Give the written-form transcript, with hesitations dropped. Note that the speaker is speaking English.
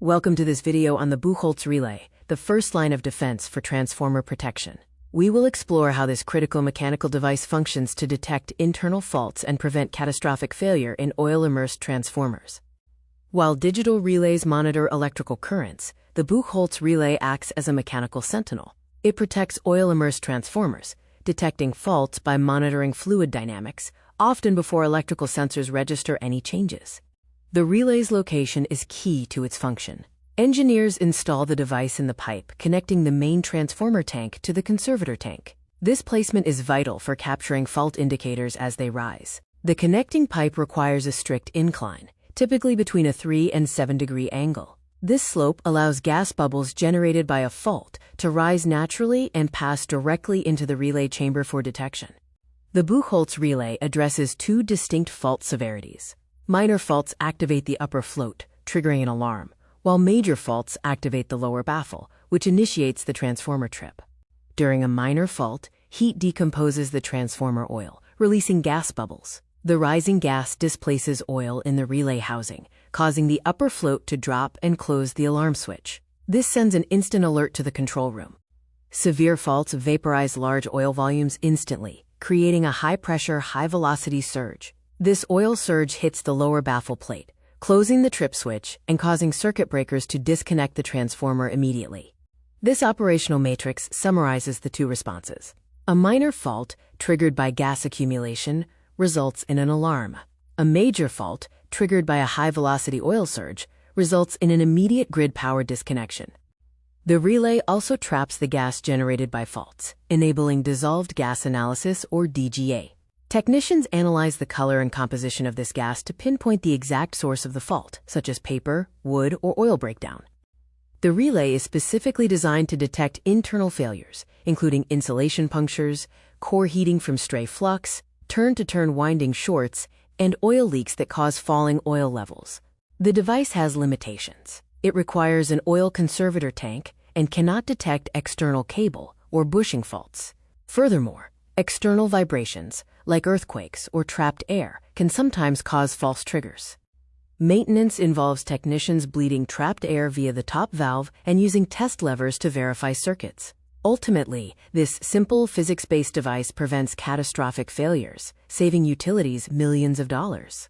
Welcome to this video on the Buchholz relay, the first line of defense for transformer protection. We will explore how this critical mechanical device functions to detect internal faults and prevent catastrophic failure in oil-immersed transformers. While digital relays monitor electrical currents, the Buchholz relay acts as a mechanical sentinel. It protects oil-immersed transformers, detecting faults by monitoring fluid dynamics, often before electrical sensors register any changes. The relay's location is key to its function. Engineers install the device in the pipe connecting the main transformer tank to the conservator tank. This placement is vital for capturing fault indicators as they rise. The connecting pipe requires a strict incline, typically between a 3 and 7 degree angle. This slope allows gas bubbles generated by a fault to rise naturally and pass directly into the relay chamber for detection. The Buchholz relay addresses two distinct fault severities. Minor faults activate the upper float, triggering an alarm, while major faults activate the lower baffle, which initiates the transformer trip. During a minor fault, heat decomposes the transformer oil, releasing gas bubbles. The rising gas displaces oil in the relay housing, causing the upper float to drop and close the alarm switch. This sends an instant alert to the control room. Severe faults vaporize large oil volumes instantly, creating a high-pressure, high-velocity surge. This oil surge hits the lower baffle plate, closing the trip switch and causing circuit breakers to disconnect the transformer immediately. This operational matrix summarizes the two responses. A minor fault, triggered by gas accumulation, results in an alarm. A major fault, triggered by a high-velocity oil surge, results in an immediate grid power disconnection. The relay also traps the gas generated by faults, enabling dissolved gas analysis or DGA. Technicians analyze the color and composition of this gas to pinpoint the exact source of the fault, such as paper, wood, or oil breakdown. The relay is specifically designed to detect internal failures, including insulation punctures, core heating from stray flux, turn-to-turn winding shorts, and oil leaks that cause falling oil levels. The device has limitations. It requires an oil conservator tank and cannot detect external cable or bushing faults. Furthermore, external vibrations, like earthquakes or trapped air, can sometimes cause false triggers. Maintenance involves technicians bleeding trapped air via the top valve and using test levers to verify circuits. Ultimately, this simple physics-based device prevents catastrophic failures, saving utilities millions of dollars.